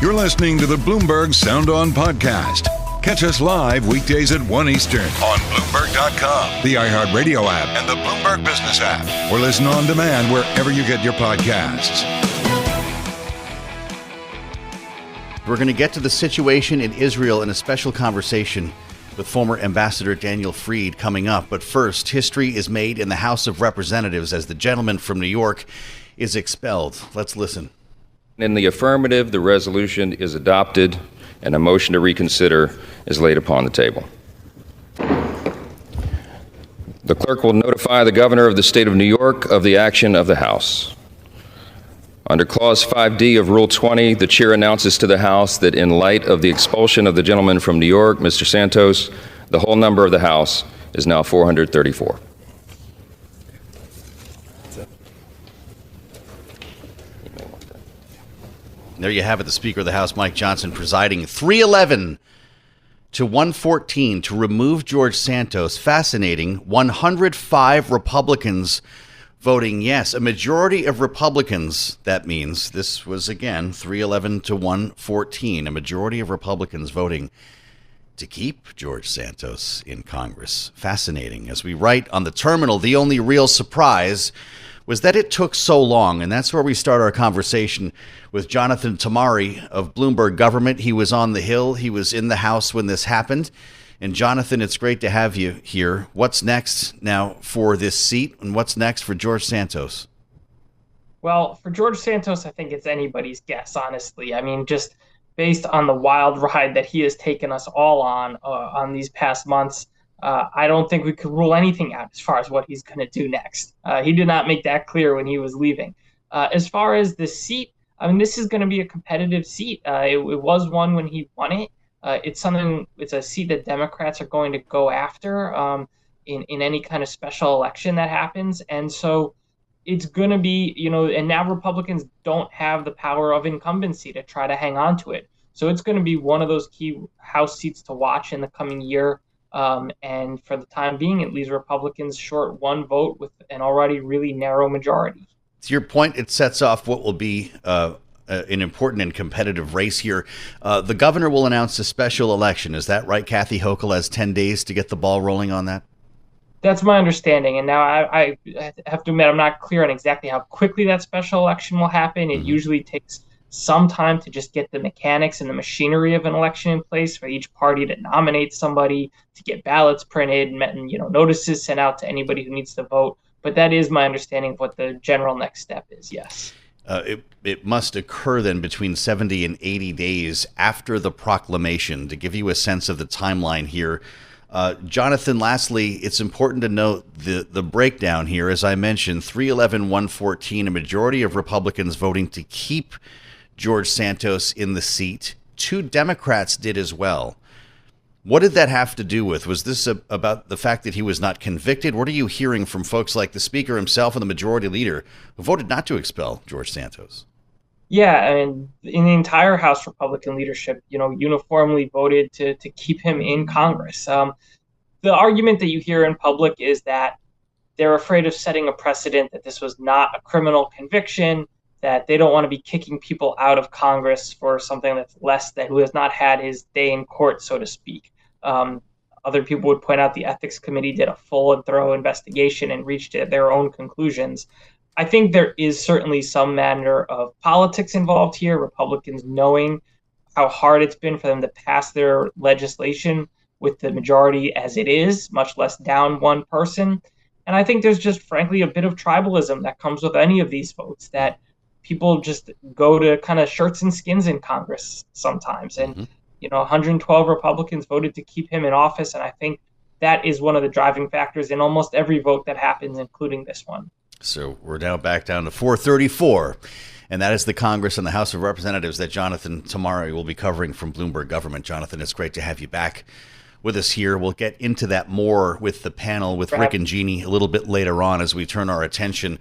You're listening to the Bloomberg Sound On podcast. Catch us live weekdays at 1 Eastern on Bloomberg.com, the iHeartRadio app, and the Bloomberg Business app. Or listen on demand wherever you get your podcasts. We're going to get to the situation in Israel in a special conversation with former Ambassador Daniel Fried coming up. But first, history is made in the House of Representatives as the gentleman from New York is expelled. Let's listen. In the affirmative, the resolution is adopted and a motion to reconsider is laid upon the table. The clerk will notify the governor of the state of New York of the action of the House. Under Clause 5D of Rule 20, the chair announces to the House that in light of the expulsion of the gentleman from New York, Mr. Santos, the whole number of the House is now 434. There you have it, the Speaker of the House, Mike Johnson, presiding. 311 to 114 to remove George Santos. Fascinating. 105 Republicans voting yes. A majority of Republicans, that means. This was, again, 311 to 114. A majority of Republicans voting to keep George Santos in Congress. Fascinating. As we write on the terminal, the only real surprise was that it took so long. And that's where we start our conversation with Jonathan Tamari of Bloomberg Government. He was on the Hill. He was in the House when this happened. And Jonathan, it's great to have you here. What's next now for this seat, and what's next for George Santos? Well, for George Santos, I think it's anybody's guess, honestly. I mean, just based on the wild ride that he has taken us all on these past months, I don't think we could rule anything out as far as what he's going to do next. He did not make that clear when he was leaving. As far as the seat, I mean, this is going to be a competitive seat. It was one when he won it. It's a seat that Democrats are going to go after in any kind of special election that happens. And so it's going to be, and now Republicans don't have the power of incumbency to try to hang on to it. So it's going to be one of those key House seats to watch in the coming year. And for the time being, it leaves Republicans short one vote with an already really narrow majority. To your point, it sets off what will be an important and competitive race here. The governor will announce a special election. Is that right? Kathy Hochul has 10 days to get the ball rolling on that? That's my understanding. And now I have to admit, I'm not clear on exactly how quickly that special election will happen. It usually takes some time to just get the mechanics and the machinery of an election in place for each party to nominate somebody, to get ballots printed, and notices sent out to anybody who needs to vote. But that is my understanding of what the general next step is, yes. It must occur then between 70 and 80 days after the proclamation. To give you a sense of the timeline here, Jonathan, lastly, it's important to note the breakdown here. As I mentioned, 311-114, a majority of Republicans voting to keep George Santos in the seat. 2 Democrats did as well. What did that have to do with? Was this about the fact that he was not convicted? What are you hearing from folks like the Speaker himself and the Majority Leader who voted not to expel George Santos? Yeah, and in the entire House Republican leadership, uniformly voted to keep him in Congress. The argument that you hear in public is that they're afraid of setting a precedent, that this was not a criminal conviction, that they don't want to be kicking people out of Congress for something that's who has not had his day in court, so to speak. Other people would point out the Ethics Committee did a full and thorough investigation and reached their own conclusions. I think there is certainly some manner of politics involved here, Republicans knowing how hard it's been for them to pass their legislation with the majority as it is, much less down one person. And I think there's just, frankly, a bit of tribalism that comes with any of these votes, that people just go to kind of shirts and skins in Congress sometimes. And, 112 Republicans voted to keep him in office. And I think that is one of the driving factors in almost every vote that happens, including this one. So we're now back down to 434. And that is the Congress and the House of Representatives that Jonathan Tamari will be covering from Bloomberg Government. Jonathan, it's great to have you back with us here. We'll get into that more with the panel with Rick and Jeannie a little bit later on as we turn our attention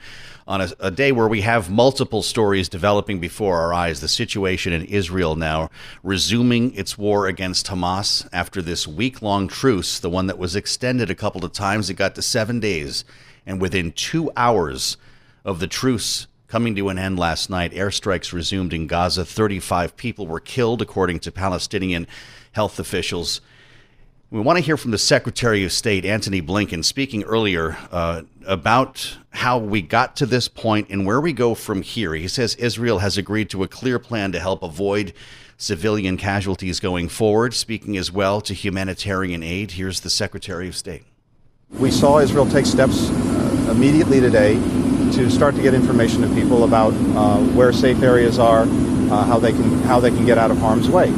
on a day where we have multiple stories developing before our eyes. The situation in Israel now resuming its war against Hamas after this week-long truce, the one that was extended a couple of times. It got to 7 days. And within 2 hours of the truce coming to an end last night. Airstrikes resumed in Gaza. 35 people were killed, according to Palestinian health officials. We want to hear from the Secretary of State, Antony Blinken, speaking earlier about how we got to this point and where we go from here. He says Israel has agreed to a clear plan to help avoid civilian casualties going forward, speaking as well to humanitarian aid. Here's the Secretary of State. We saw Israel take steps immediately today to start to get information to people about where safe areas are, how they can get out of harm's way.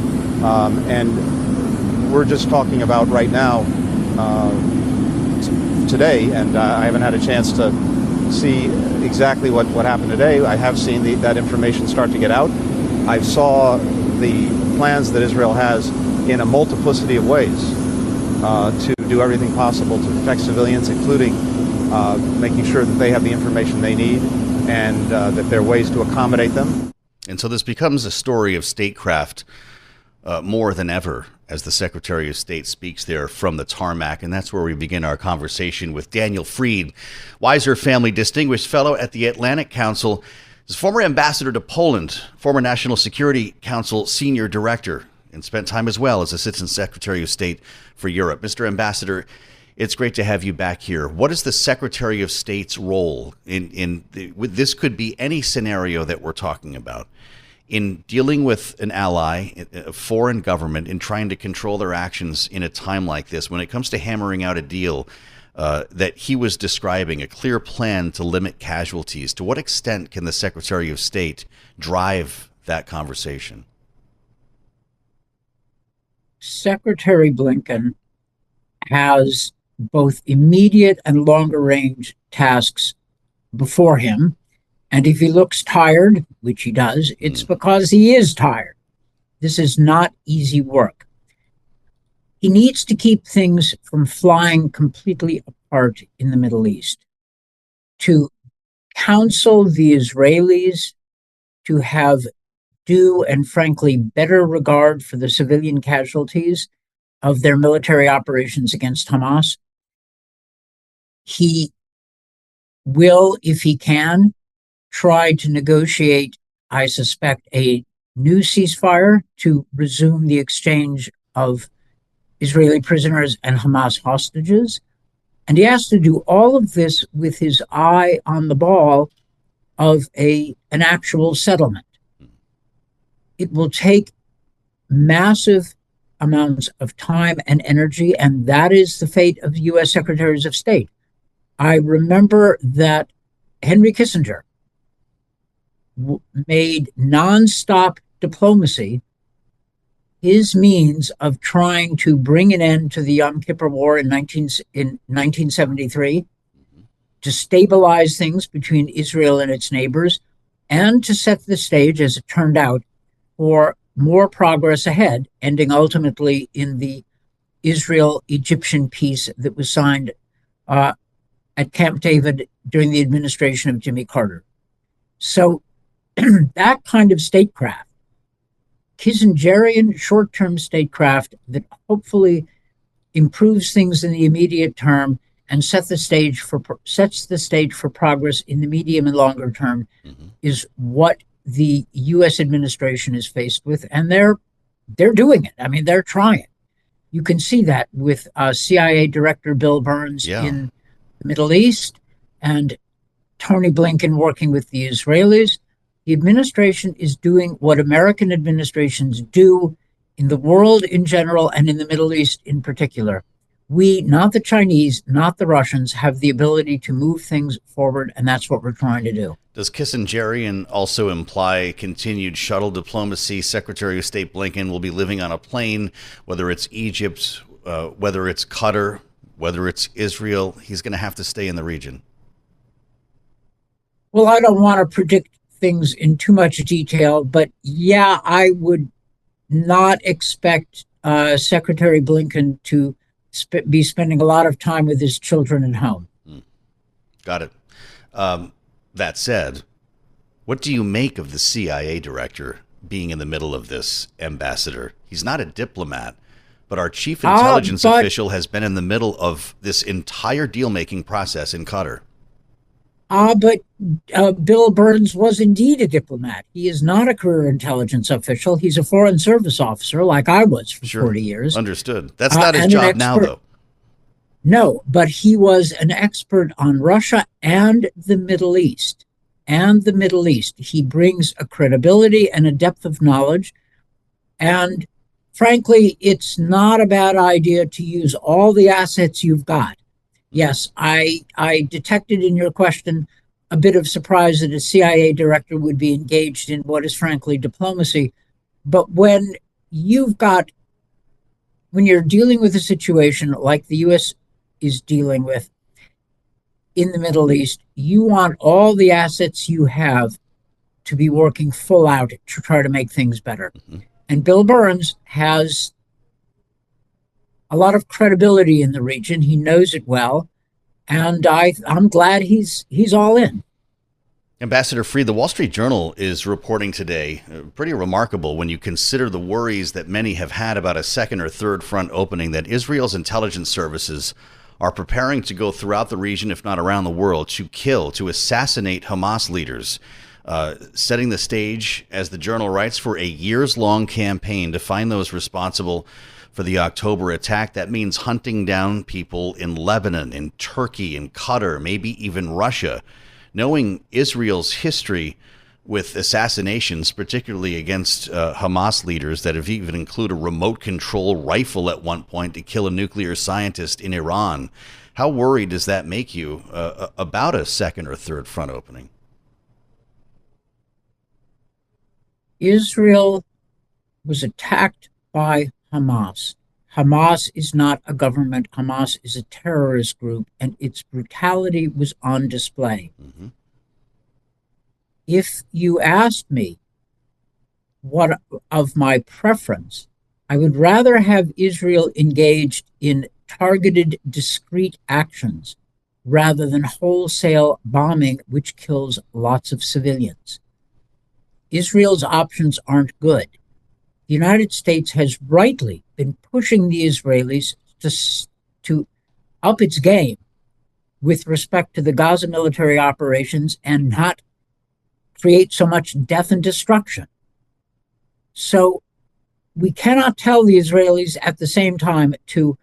And we're just talking about right now today, and I haven't had a chance to see exactly what happened today. I have seen that information start to get out. I saw the plans that Israel has in a multiplicity of ways to do everything possible to protect civilians, including making sure that they have the information they need and that there are ways to accommodate them. And so this becomes a story of statecraft more than ever as the Secretary of State speaks there from the tarmac. And that's where we begin our conversation with Daniel Fried, Weiser Family Distinguished Fellow at the Atlantic Council. He's former ambassador to Poland, former National Security Council senior director, and spent time as well as Assistant Secretary of State for Europe. Mr. Ambassador, it's great to have you back here. What is the Secretary of State's role this could be any scenario that we're talking about, in dealing with an ally, a foreign government, in trying to control their actions in a time like this, when it comes to hammering out a deal that he was describing, a clear plan to limit casualties? To what extent can the Secretary of State drive that conversation? Secretary Blinken has both immediate and longer range tasks before him. And if he looks tired, which he does, it's because he is tired. This is not easy work. He needs to keep things from flying completely apart in the Middle East, to counsel the Israelis to have due and frankly better regard for the civilian casualties of their military operations against Hamas. He will, if he can, try to negotiate, I suspect, a new ceasefire to resume the exchange of Israeli prisoners and Hamas hostages. And he has to do all of this with his eye on the ball of an actual settlement. It will take massive amounts of time and energy, and that is the fate of U.S. Secretaries of State. I remember that Henry Kissinger made nonstop diplomacy his means of trying to bring an end to the Yom Kippur War in 1973, to stabilize things between Israel and its neighbors, and to set the stage, as it turned out, for more progress ahead, ending ultimately in the Israel-Egyptian peace that was signed at Camp David during the administration of Jimmy Carter. So that kind of statecraft, Kissingerian short-term statecraft that hopefully improves things in the immediate term and sets the stage for progress in the medium and longer term, is what the U.S. administration is faced with, and they're doing it. I mean, they're trying. You can see that with CIA Director Bill Burns in the Middle East, and Tony Blinken working with the Israelis. The administration is doing what American administrations do in the world in general and in the Middle East in particular. We, not the Chinese, not the Russians, have the ability to move things forward, and that's what we're trying to do. Does Kissingerian also imply continued shuttle diplomacy? Secretary of State Blinken will be living on a plane, whether it's Egypt, whether it's Qatar, whether it's Israel. He's going to have to stay in the region. Well, I don't want to predict things in too much detail, but yeah, I would not expect Secretary Blinken to be spending a lot of time with his children at home. Got it. That said, what do you make of the CIA director being in the middle of this, Ambassador? He's not a diplomat, but our chief intelligence official has been in the middle of this entire deal-making process in Qatar. But Bill Burns was indeed a diplomat. He is not a career intelligence official. He's a foreign service officer, like I was for 40 years. Understood. That's not his job now, though. No, but he was an expert on Russia and the Middle East. He brings a credibility and a depth of knowledge. And frankly, it's not a bad idea to use all the assets you've got. Yes, I detected in your question a bit of surprise that a CIA director would be engaged in what is frankly diplomacy. But when you're dealing with a situation like the U.S. is dealing with in the Middle East, you want all the assets you have to be working full out to try to make things better. Mm-hmm. And Bill Burns has a lot of credibility in the region. He knows it well. And I'm glad he's all in. Ambassador Freed, the Wall Street Journal is reporting today, pretty remarkable when you consider the worries that many have had about a second or third front opening, that Israel's intelligence services are preparing to go throughout the region, if not around the world, to assassinate Hamas leaders, setting the stage, as the Journal writes, for a years-long campaign to find those responsible for the October attack. That means hunting down people in Lebanon, in Turkey, in Qatar, maybe even Russia. Knowing Israel's history with assassinations, particularly against Hamas leaders that have even included a remote control rifle at one point to kill a nuclear scientist in Iran, how worried does that make you about a second or third front opening? Israel was attacked by Hamas. Hamas is not a government. Hamas is a terrorist group, and its brutality was on display. Mm-hmm. If you asked me what of my preference, I would rather have Israel engaged in targeted, discrete actions rather than wholesale bombing, which kills lots of civilians. Israel's options aren't good. The United States has rightly been pushing the Israelis to up its game with respect to the Gaza military operations and not create so much death and destruction. So we cannot tell the Israelis at the same time to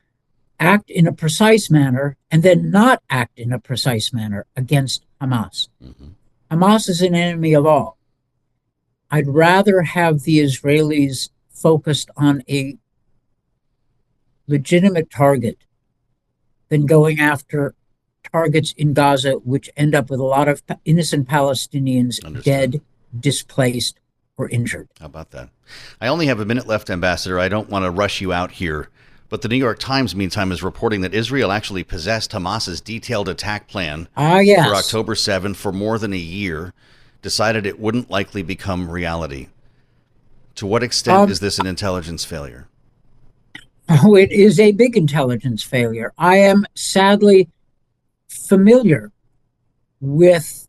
act in a precise manner and then not act in a precise manner against Hamas. Mm-hmm. Hamas is an enemy of all. I'd rather have the Israelis focused on a legitimate target than going after targets in Gaza, which end up with a lot of innocent Palestinians dead, displaced, or injured. How about that? I only have a minute left, Ambassador. I don't want to rush you out here, but the New York Times, meantime, is reporting that Israel actually possessed Hamas's detailed attack plan for October 7th for more than a year, decided it wouldn't likely become reality. To what extent is this an intelligence failure? Oh, it is a big intelligence failure. I am sadly familiar with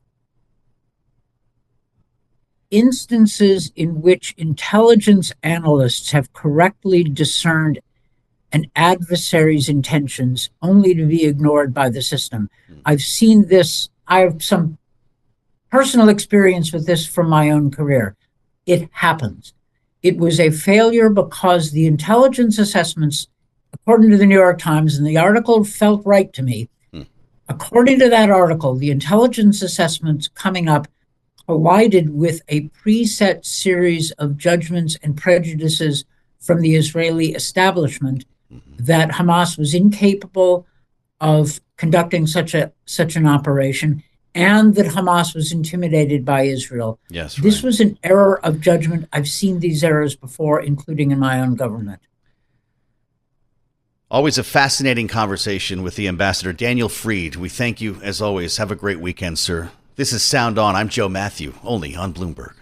instances in which intelligence analysts have correctly discerned an adversary's intentions only to be ignored by the system. I've seen this. I have some personal experience with this from my own career. It happens. It was a failure because the intelligence assessments, according to the New York Times, and the article felt right to me, according to that article, the intelligence assessments coming up collided with a preset series of judgments and prejudices from the Israeli establishment that Hamas was incapable of conducting such an operation, and that Hamas was intimidated by Israel. Yes, right. This was an error of judgment. I've seen these errors before, including in my own government. Always a fascinating conversation with the Ambassador Daniel Freed. We thank you, as always. Have a great weekend, sir. This is Sound On. I'm Joe Mathieu, only on Bloomberg.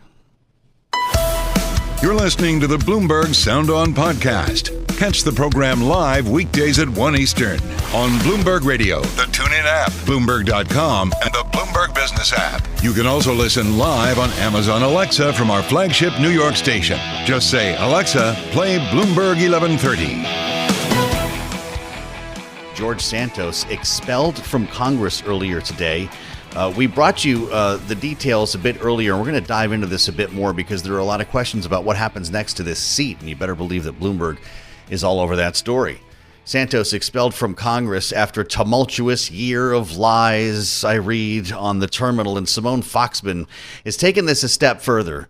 You're listening to the Bloomberg Sound On podcast. Catch the program live weekdays at 1 Eastern on Bloomberg Radio, the TuneIn app, Bloomberg.com, and the Bloomberg Business app. You can also listen live on Amazon Alexa from our flagship New York station. Just say, Alexa, play Bloomberg 1130. George Santos expelled from Congress earlier today. We brought you the details a bit earlier, and we're going to dive into this a bit more because there are a lot of questions about what happens next to this seat, and you better believe that Bloomberg is all over that story. Santos expelled from Congress after tumultuous year of lies, I read on the terminal, and Simone Foxman is taking this a step further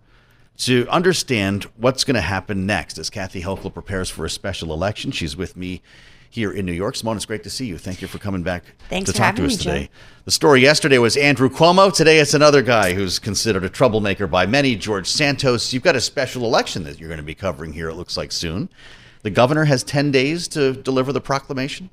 to understand what's going to happen next as Kathy Hochul prepares for a special election. She's with me here in New York. Simone, it's great to see you. Thank you for coming back to talk to us today. Jim. The story yesterday was Andrew Cuomo. Today it's another guy who's considered a troublemaker by many, George Santos. You've got a special election that you're going to be covering here, it looks like, soon. The governor has 10 days to deliver the proclamation.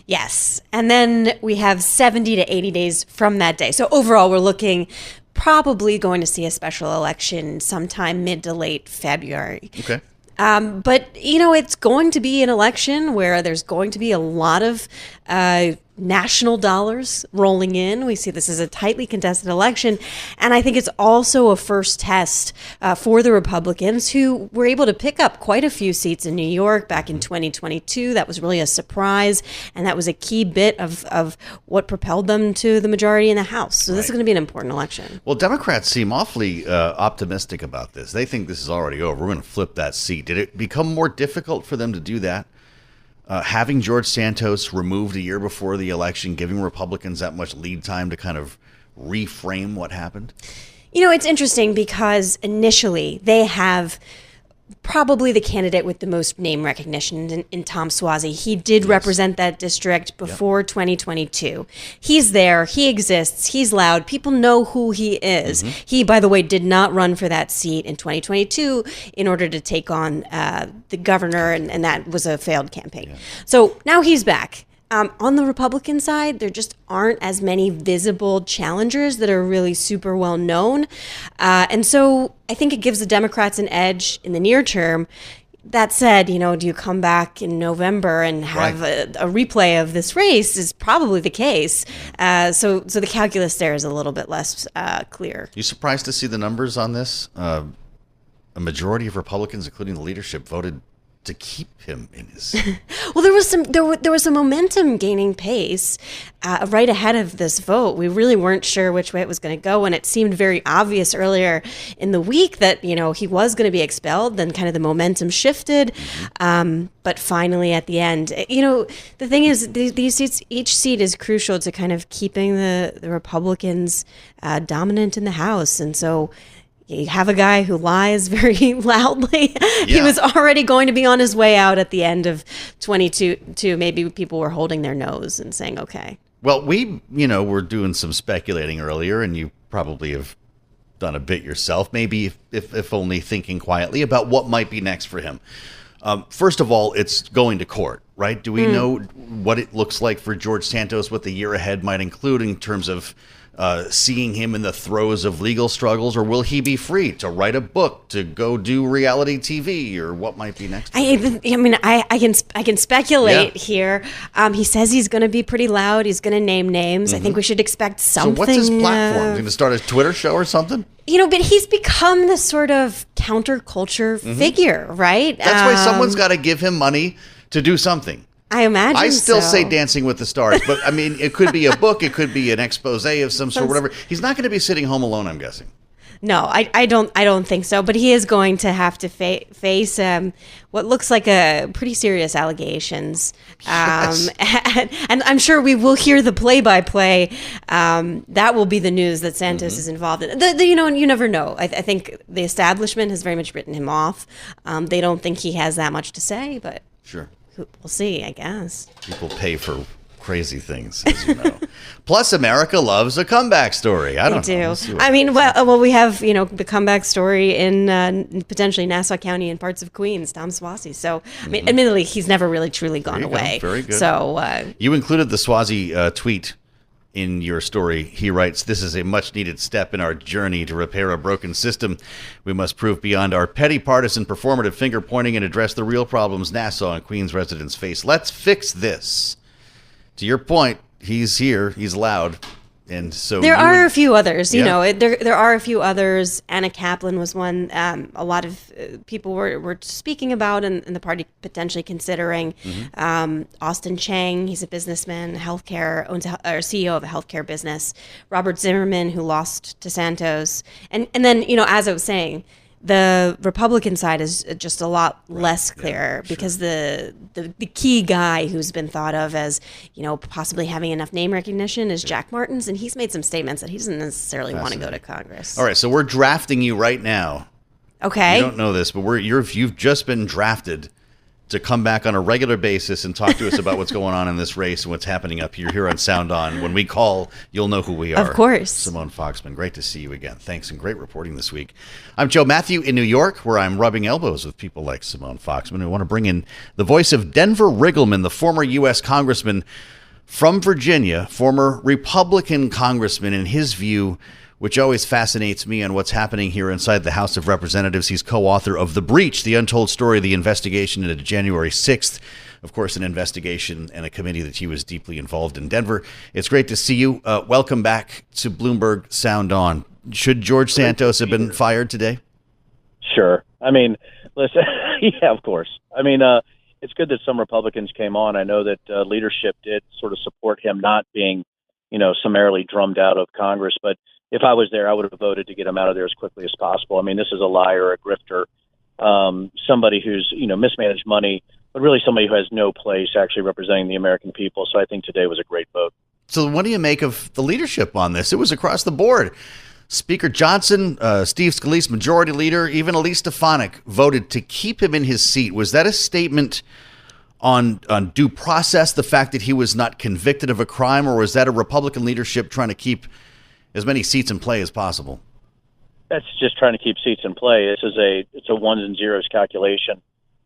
Yes. And then we have 70 to 80 days from that day. So overall, we're looking probably going to see a special election sometime mid to late February. Okay. But, it's going to be an election where there's going to be a lot of national dollars rolling in. We see this as a tightly contested election. And I think it's also a first test for the Republicans, who were able to pick up quite a few seats in New York back in 2022. That was really a surprise. And that was a key bit of what propelled them to the majority in the House. So this is going to be an important election. Well, Democrats seem awfully optimistic about this. They think this is already over. We're going to flip that seat. Did it become more difficult for them to do that? Having George Santos removed a year before the election, giving Republicans that much lead time to kind of reframe what happened? It's interesting because initially they have probably the candidate with the most name recognition in Tom Suozzi. He did represent that district before 2022. He's there. He exists. He's loud. People know who he is. He, by the way, did not run for that seat in 2022 in order to take on the governor, and that was a failed campaign. So now he's back. On the Republican side, there just aren't as many visible challengers that are really super well known. And so I think it gives the Democrats an edge in the near term. That said, do you come back in November and have a replay of this race is probably the case. So the calculus there is a little bit less clear. You surprised to see the numbers on this? A majority of Republicans, including the leadership, voted to keep him in his. Well, there was some momentum gaining pace right ahead of this vote. We really weren't sure which way it was going to go, and it seemed very obvious earlier in the week that he was going to be expelled. Then kind of the momentum shifted, but finally at the end, the thing is, these seats, each seat is crucial to kind of keeping the Republicans dominant in the House, and so. You have a guy who lies very loudly. He was already going to be on his way out at the end of 22. Maybe people were holding their nose and saying, okay. Well, we, were doing some speculating earlier, and you probably have done a bit yourself, maybe if only thinking quietly about what might be next for him. First of all, it's going to court, right? Do we know what it looks like for George Santos, what the year ahead might include in terms of seeing him in the throes of legal struggles, or will he be free to write a book, to go do reality TV, or what might be next? I can speculate here. He says he's going to be pretty loud. He's going to name names. I think we should expect something. So what's his platform? He's going to start a Twitter show or something? But he's become this sort of counterculture figure, right? That's why someone's got to give him money to do something. I imagine I still say Dancing with the Stars, but it could be a book, it could be an expose of some sort, whatever. He's not going to be sitting home alone, I'm guessing. No, I don't think so. But he is going to have to face what looks like a pretty serious allegations. And I'm sure we will hear the play-by-play. That will be the news that Santos is involved in. And you never know. I think the establishment has very much written him off. They don't think he has that much to say, but sure. We'll see, I guess. People pay for crazy things, as you know. Plus, America loves a comeback story. I don't know. We have the comeback story in potentially Nassau County and parts of Queens, Tom Suozzi. So, admittedly, he's never really truly gone away. Very good. So, you included the Suozzi tweet in your story. He writes, "This is a much-needed step in our journey to repair a broken system. We must prove beyond our petty partisan performative finger-pointing and address the real problems Nassau and Queens residents face. Let's fix this." To your point, he's here. He's loud. And so there are a few others, Yeah. there are a few others. Anna Kaplan was one. A lot of people were speaking about, and the party potentially considering. Austin Chang, he's a businessman, or CEO of a healthcare business. Robert Zimmerman, who lost to Santos, and then as I was saying, the Republican side is just a lot less clear because the key guy who's been thought of as, possibly having enough name recognition is Jack Martins, and he's made some statements that he doesn't necessarily want to go to Congress. All right, so we're drafting you right now. Okay. You don't know this, but you've just been drafted to come back on a regular basis and talk to us about what's going on in this race and what's happening up here on Sound On. When we call, you'll know who we are. Of course. Simone Foxman, great to see you again. Thanks, and great reporting this week. I'm Joe Mathieu in New York, where I'm rubbing elbows with people like Simone Foxman. We want to bring in the voice of Denver Riggleman, the former U.S. Congressman from Virginia, former Republican Congressman, in his view, which always fascinates me on what's happening here inside the House of Representatives. He's co-author of The Breach, The Untold Story of the Investigation into January 6th. Of course, an investigation and a committee that he was deeply involved in. Denver, it's great to see you. Welcome back to Bloomberg Sound On. Should George Santos have been fired today? Sure. I mean, listen, yeah, of course. I mean, it's good that some Republicans came on. I know that leadership did sort of support him not being, summarily drummed out of Congress, but if I was there, I would have voted to get him out of there as quickly as possible. I mean, this is a liar, a grifter, somebody who's, mismanaged money, but really somebody who has no place actually representing the American people. So I think today was a great vote. So what do you make of the leadership on this? It was across the board. Speaker Johnson, Steve Scalise, Majority Leader, even Elise Stefanik voted to keep him in his seat. Was that a statement on due process, the fact that he was not convicted of a crime, or was that a Republican leadership trying to keep as many seats in play as possible? That's just trying to keep seats in play. It's a ones and zeros calculation.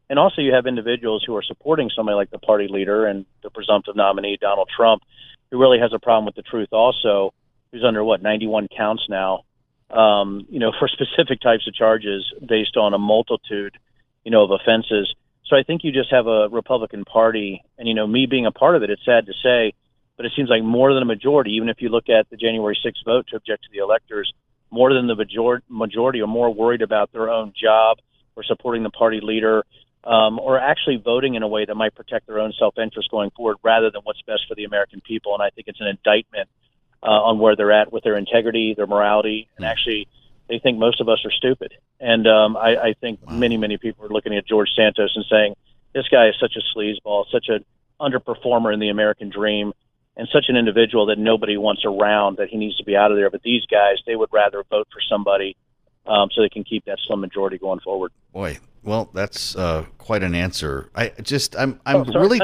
And also you have individuals who are supporting somebody like the party leader and the presumptive nominee, Donald Trump, who really has a problem with the truth also, who's under 91 counts now, for specific types of charges based on a multitude, of offenses. So I think you just have a Republican Party, and, me being a part of it, it's sad to say, but it seems like more than a majority, even if you look at the January 6th vote to object to the electors, more than the majority are more worried about their own job or supporting the party leader, or actually voting in a way that might protect their own self-interest going forward rather than what's best for the American people. And I think it's an indictment on where they're at with their integrity, their morality, and actually they think most of us are stupid. And I think many people are looking at George Santos and saying, this guy is such a sleazeball, such an underperformer in the American dream, and such an individual that nobody wants around, that he needs to be out of there. But these guys, they would rather vote for somebody so they can keep that slim majority going forward. Boy, well, that's quite an answer. I'm sorry, really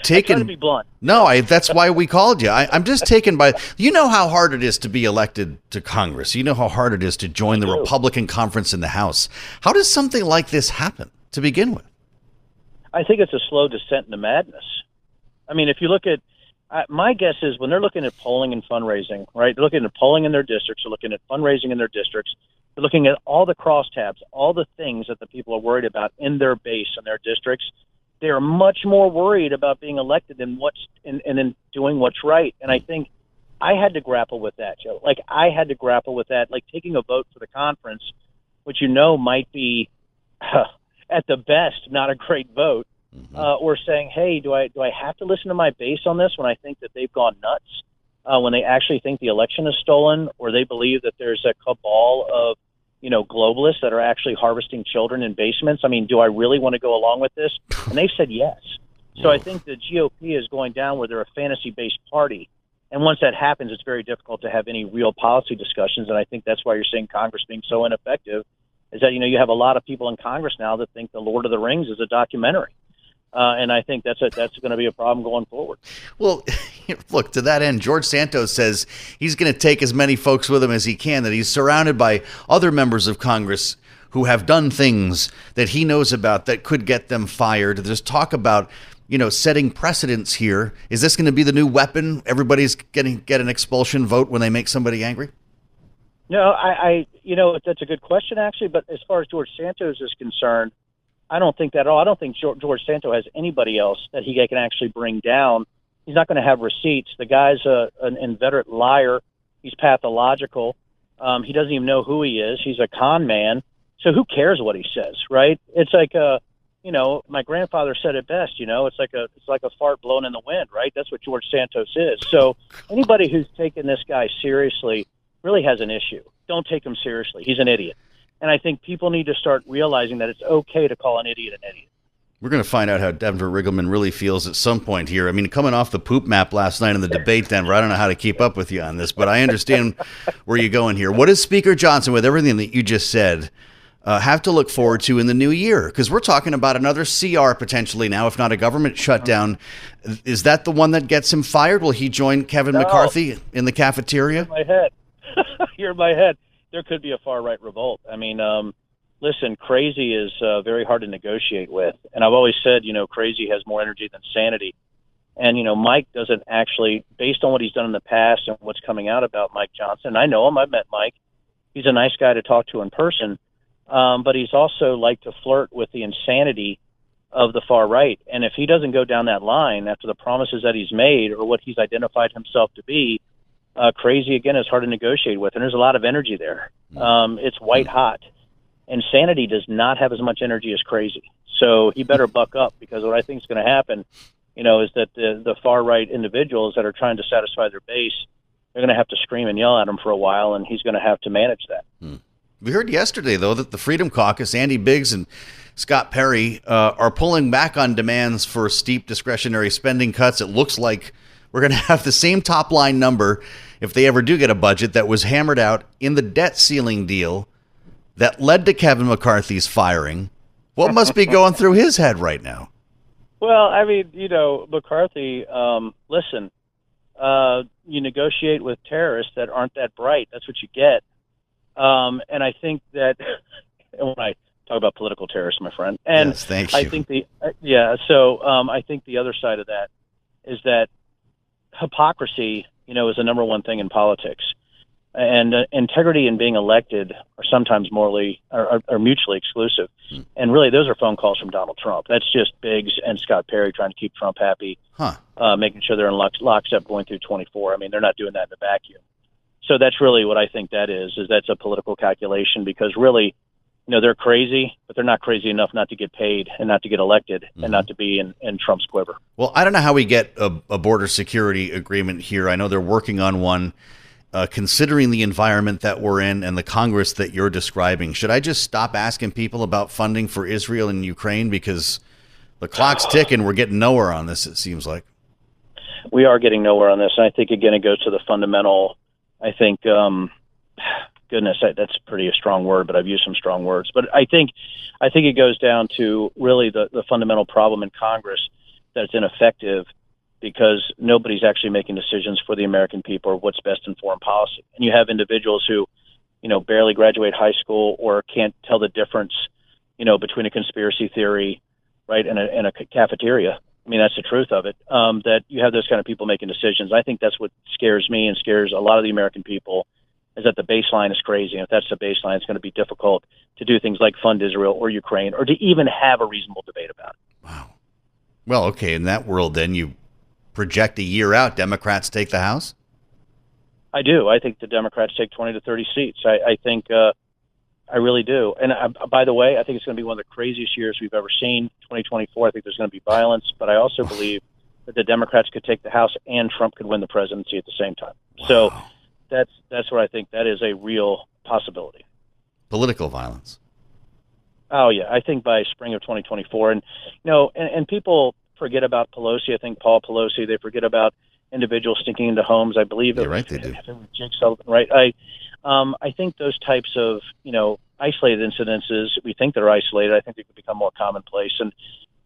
taken. I try to be blunt. No, that's why we called you. I'm just taken by. You know how hard it is to be elected to Congress. You know how hard it is to join the Republican conference in the House. How does something like this happen to begin with? I think it's a slow descent into madness. I mean, if you look at my guess is when they're looking at polling and fundraising, right? They're looking at polling in their districts, they're looking at fundraising in their districts, they're looking at all the crosstabs, all the things that the people are worried about in their base and their districts. They are much more worried about being elected than in doing what's right. And I think I had to grapple with that, Joe. Like I had to grapple with that, like taking a vote for the conference, which might be at the best not a great vote. Or saying, hey, do I have to listen to my base on this when I think that they've gone nuts, when they actually think the election is stolen, or they believe that there's a cabal of, globalists that are actually harvesting children in basements? I mean, do I really want to go along with this? And they've said yes. So I think the GOP is going down where they're a fantasy-based party. And once that happens, it's very difficult to have any real policy discussions. And I think that's why you're seeing Congress being so ineffective, is that, you have a lot of people in Congress now that think The Lord of the Rings is a documentary. And I think that's going to be a problem going forward. Well, look, to that end, George Santos says he's going to take as many folks with him as he can, that he's surrounded by other members of Congress who have done things that he knows about that could get them fired. There's talk about, setting precedents here. Is this going to be the new weapon? Everybody's get an expulsion vote when they make somebody angry? No, that's a good question, actually. But as far as George Santos is concerned, I don't think that at all. I don't think George Santos has anybody else that he can actually bring down, He's not going to have receipts. The guy's an inveterate liar. He's pathological. He doesn't even know who he is. He's a con man. So who cares what he says, right? It's like my grandfather said it best. It's like a fart blown in the wind, right? That's what George Santos is. So anybody who's taking this guy seriously really has an issue. Don't take him seriously. He's an idiot. And I think people need to start realizing that it's okay to call an idiot an idiot. We're going to find out how Denver Riggleman really feels at some point here. I mean, coming off the poop map last night in the debate, Denver, I don't know how to keep up with you on this, but I understand where you're going here. What does Speaker Johnson, with everything that you just said, have to look forward to in the new year? Because we're talking about another CR potentially now, if not a government shutdown. Is that the one that gets him fired? Will he join Kevin McCarthy in the cafeteria? You're in my head. You're in my head. There could be a far-right revolt. I mean, listen, crazy is very hard to negotiate with. And I've always said, crazy has more energy than sanity. And, Mike doesn't actually, based on what he's done in the past and what's coming out about Mike Johnson, I know him, I've met Mike. He's a nice guy to talk to in person. But he's also like to flirt with the insanity of the far right. And if he doesn't go down that line after the promises that he's made or what he's identified himself to be, crazy, again, is hard to negotiate with. And there's a lot of energy there. It's white hot. And sanity does not have as much energy as crazy. So he better buck up, because what I think is going to happen, is that the far right individuals that are trying to satisfy their base, they're going to have to scream and yell at him for a while, and he's going to have to manage that. We heard yesterday, though, that the Freedom Caucus, Andy Biggs and Scott Perry, are pulling back on demands for steep discretionary spending cuts. It looks like we're going to have the same top line number, if they ever do get a budget, that was hammered out in the debt ceiling deal that led to Kevin McCarthy's firing. What must be going through his head right now? Well, I mean, McCarthy, listen, you negotiate with terrorists that aren't that bright. That's what you get. And I think that when I talk about political terrorists, my friend, and yes, thank you. I think I think the other side of that is that hypocrisy, is the number one thing in politics, and integrity and being elected are sometimes are mutually exclusive. And really, those are phone calls from Donald Trump. That's just Biggs and Scott Perry trying to keep Trump happy, making sure they're in lockstep going through 24. I mean, they're not doing that in a vacuum. So that's really what I think that is that's a political calculation, because really, they're crazy, but they're not crazy enough not to get paid and not to get elected and not to be in Trump's quiver. Well, I don't know how we get a border security agreement here. I know they're working on one. Considering the environment that we're in and the Congress that you're describing, should I just stop asking people about funding for Israel and Ukraine? Because the clock's ticking. We're getting nowhere on this, it seems like. We are getting nowhere on this. And I think, again, it goes to the fundamental, I think, goodness, that's pretty a strong word, but I've used some strong words. But I think it goes down to really the fundamental problem in Congress, that it's ineffective, because nobody's actually making decisions for the American people or what's best in foreign policy. And you have individuals who, barely graduate high school or can't tell the difference, between a conspiracy theory, right, and a cafeteria. I mean, that's the truth of it, that you have those kind of people making decisions. I think that's what scares me and scares a lot of the American people, is that the baseline is crazy. And if that's the baseline, it's going to be difficult to do things like fund Israel or Ukraine, or to even have a reasonable debate about it. Wow. Well, okay, in that world, then you project a year out, Democrats take the House? I do. I think the Democrats take 20 to 30 seats. I think I really do. And by the way, I think it's going to be one of the craziest years we've ever seen. 2024, I think there's going to be violence, but I also believe that the Democrats could take the House and Trump could win the presidency at the same time. Wow. So that's where I think that is a real possibility. Political violence. Oh, yeah. I think by spring of 2024. And, and people forget about Pelosi. I think Paul Pelosi, they forget about individuals sneaking into homes. I believe it. Right, they do. Jake Sullivan, right? I think those types of, isolated incidences, we think they're isolated. I think they could become more commonplace. And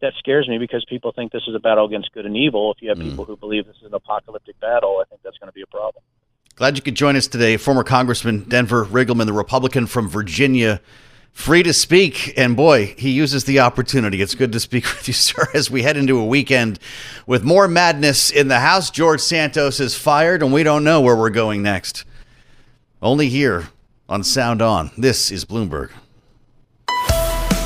that scares me, because people think this is a battle against good and evil. If you have people who believe this is an apocalyptic battle, I think that's going to be a problem. Glad you could join us today. Former Congressman Denver Riggleman, the Republican from Virginia, free to speak. And boy, he uses the opportunity. It's good to speak with you, sir, as we head into a weekend with more madness in the House. George Santos is fired, and we don't know where we're going next. Only here on Sound On. This is Bloomberg.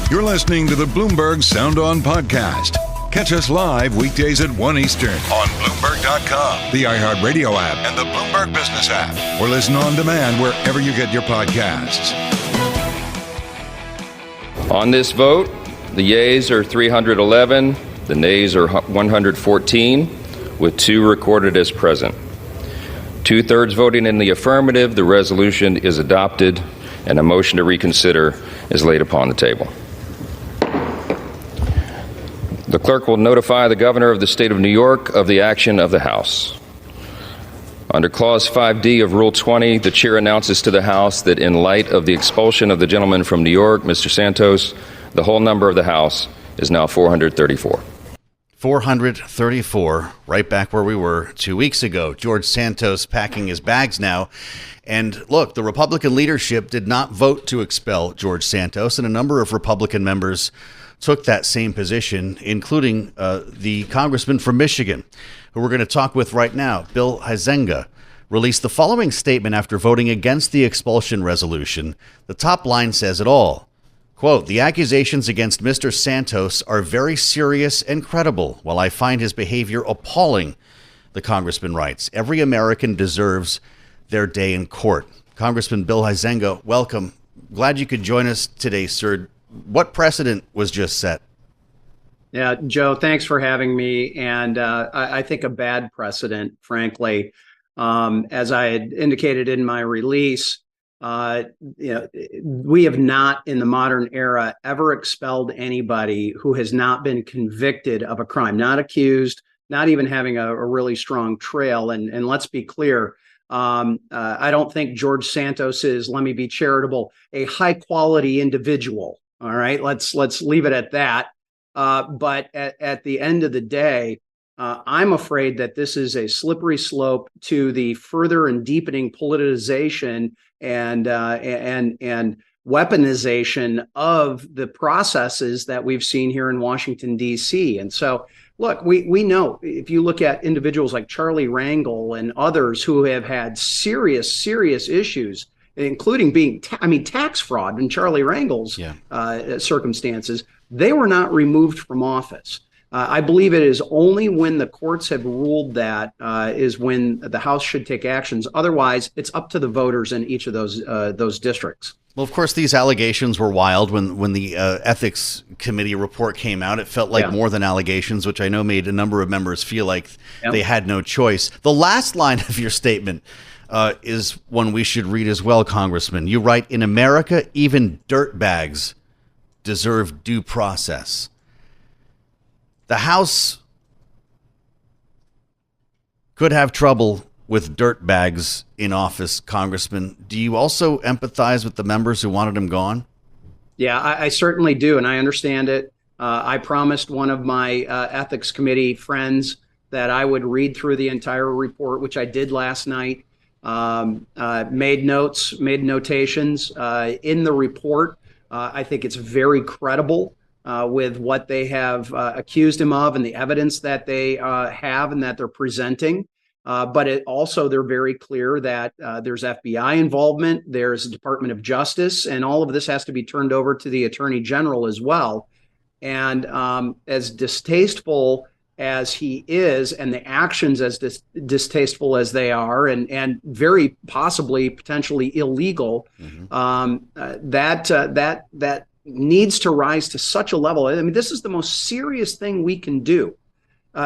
You're listening to the Bloomberg Sound On podcast. Catch us live weekdays at 1 Eastern on Bloomberg.com, the iHeartRadio app, and the Bloomberg Business app, or listen on demand wherever you get your podcasts. On this vote, the yeas are 311, the nays are 114, with 2 recorded as present. 2/3 voting in the affirmative, the resolution is adopted, and a motion to reconsider is laid upon the table. The clerk will notify the governor of the state of New York of the action of the House. Under Clause 5D of Rule 20, the chair announces to the House that in light of the expulsion of the gentleman from New York, Mr. Santos, the whole number of the House is now 434. 434, right back where we were 2 weeks ago. George Santos packing his bags now. And look, the Republican leadership did not vote to expel George Santos, and a number of Republican members took that same position, including the congressman from Michigan, who we're going to talk with right now, Bill Huizenga, released the following statement after voting against the expulsion resolution. The top line says it all. Quote, "The accusations against Mr. Santos are very serious and credible, while I find his behavior appalling," the congressman writes. "Every American deserves their day in court." Congressman Bill Huizenga, welcome. Glad you could join us today, sir. What precedent was just set? Yeah, Joe, thanks for having me. And I think a bad precedent, frankly. As I had indicated in my release, we have not in the modern era ever expelled anybody who has not been convicted of a crime, not accused, not even having a really strong trail. And let's be clear, I don't think George Santos is, let me be charitable, a high quality individual. All right, let's leave it at that. But at the end of the day, I'm afraid that this is a slippery slope to the further and deepening politicization and weaponization of the processes that we've seen here in Washington, D.C. And so, look, we know if you look at individuals like Charlie Rangel and others who have had serious issues, including being, tax fraud in Charlie Rangel's circumstances, they were not removed from office. I believe it is only when the courts have ruled that is when the House should take actions. Otherwise, it's up to the voters in each of those districts. Well, of course, these allegations were wild when the Ethics Committee report came out. It felt like more than allegations, which I know made a number of members feel like they had no choice. The last line of your statement is one we should read as well, Congressman. You write, "In America, even dirtbags deserve due process." The House could have trouble with dirtbags in office, Congressman. Do you also empathize with the members who wanted him gone? Yeah, I certainly do, and I understand it. I promised one of my Ethics Committee friends that I would read through the entire report, which I did last night. Made notes, made notations in the report. I think it's very credible with what they have accused him of and the evidence that they have and that they're presenting. But they're very clear that there's FBI involvement, there's the Department of Justice, and all of this has to be turned over to the Attorney General as well. And as distasteful as he is, and the actions as distasteful as they are, and very possibly potentially illegal, that needs to rise to such a level. I mean, this is the most serious thing we can do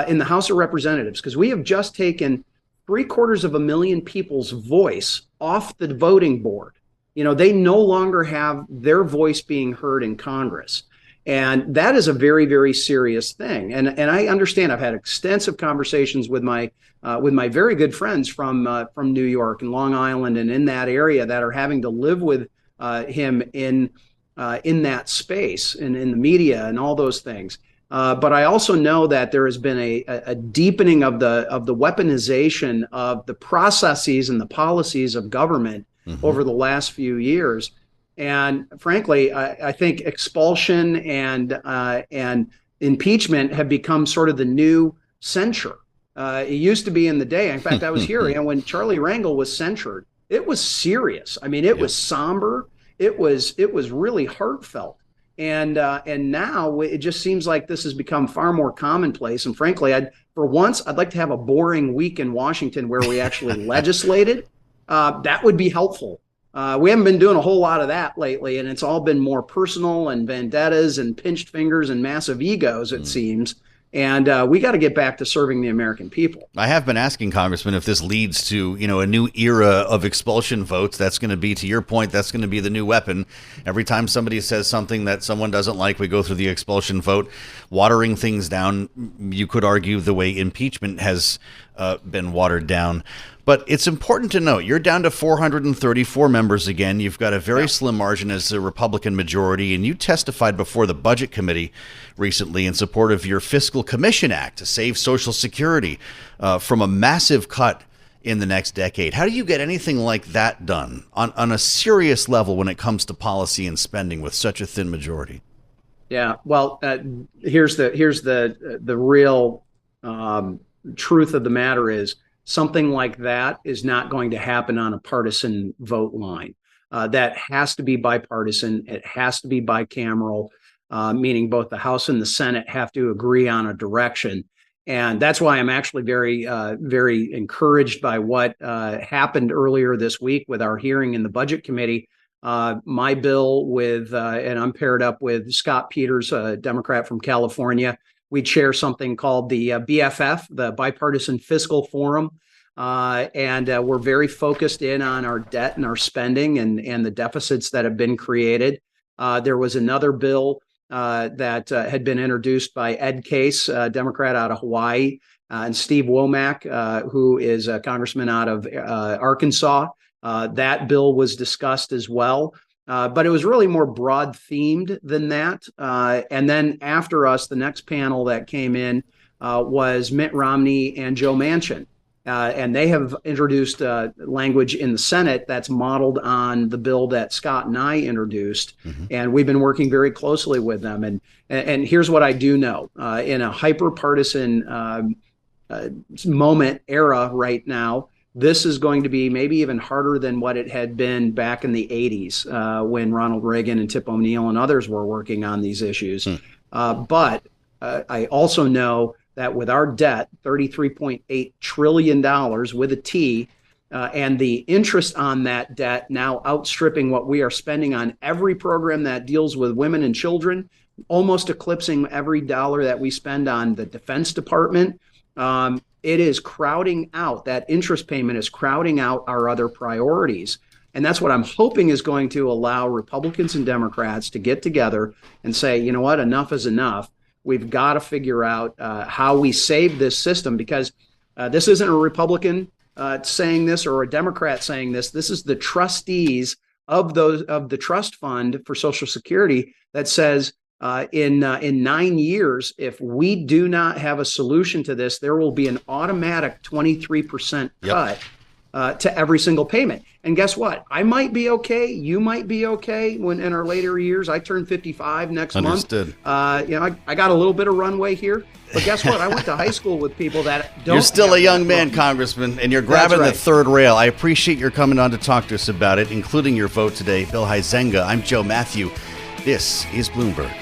in the House of Representatives, because we have just taken 750,000 people's voice off the voting board. They no longer have their voice being heard in Congress. And that is a very, very serious thing. And I understand. I've had extensive conversations with my very good friends from New York and Long Island and in that area that are having to live with him in that space and in the media and all those things. But I also know that there has been a deepening of the weaponization of the processes and the policies of government over the last few years. And frankly, I think expulsion and impeachment have become sort of the new censure. It used to be in the day. In fact, I was here when Charlie Rangel was censured. It was serious. I mean, it was somber. It was really heartfelt. And now it just seems like this has become far more commonplace. And frankly, I'd like to have a boring week in Washington where we actually legislated. That would be helpful. We haven't been doing a whole lot of that lately, and it's all been more personal and vendettas and pinched fingers and massive egos, it seems. And we got to get back to serving the American people. I have been asking, Congressman, if this leads to, a new era of expulsion votes. That's going to be, to your point, that's going to be the new weapon. Every time somebody says something that someone doesn't like, we go through the expulsion vote, watering things down. You could argue the way impeachment has been watered down. But it's important to note, you're down to 434 members again. You've got a very slim margin as a Republican majority, and you testified before the Budget Committee recently in support of your Fiscal Commission Act to save Social Security from a massive cut in the next decade. How do you get anything like that done on a serious level when it comes to policy and spending with such a thin majority? Yeah, well, here's the real truth of the matter is, something like that is not going to happen on a partisan vote line. That has to be bipartisan. It has to be bicameral, meaning both the House and the Senate have to agree on a direction. And that's why I'm actually very, very encouraged by what happened earlier this week with our hearing in the Budget Committee. My bill and I'm paired up with Scott Peters, a Democrat from California. We share something called the BFF, the Bipartisan Fiscal Forum, and we're very focused in on our debt and our spending and the deficits that have been created. There was another bill that had been introduced by Ed Case, a Democrat out of Hawaii, and Steve Womack, who is a congressman out of Arkansas. That bill was discussed as well. But it was really more broad themed than that. And then after us, the next panel that came in was Mitt Romney and Joe Manchin. And they have introduced language in the Senate that's modeled on the bill that Scott and I introduced. Mm-hmm. And we've been working very closely with them. And here's what I do know. In a hyper-partisan era right now, this is going to be maybe even harder than what it had been back in the 80s when Ronald Reagan and Tip O'Neill and others were working on these issues. But I also know that with our debt, $33.8 trillion with a T, and the interest on that debt now outstripping what we are spending on every program that deals with women and children, almost eclipsing every dollar that we spend on the Defense Department. It is crowding out, that interest payment is crowding out our other priorities. And that's what I'm hoping is going to allow Republicans and Democrats to get together and say, you know what, enough is enough. We've got to figure out how we save this system, because this isn't a Republican saying this or a Democrat saying this. This is the trustees of the trust fund for Social Security that says, in 9 years, if we do not have a solution to this, there will be an automatic 23% cut to every single payment. And guess what? I might be okay. You might be okay when in our later years. I turn 55 next month. I got a little bit of runway here. But guess what? I went to high school with people that don't. You're still a young man, Congressman, and you're grabbing the third rail. I appreciate your coming on to talk to us about it, including your vote today. Bill Huizenga. I'm Joe Mathieu. This is Bloomberg.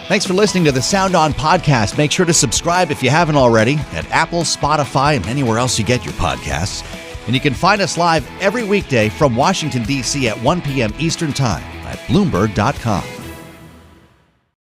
Thanks for listening to the Sound On podcast. Make sure to subscribe if you haven't already at Apple, Spotify, and anywhere else you get your podcasts. And you can find us live every weekday from Washington, D.C. at 1 p.m. Eastern Time at Bloomberg.com.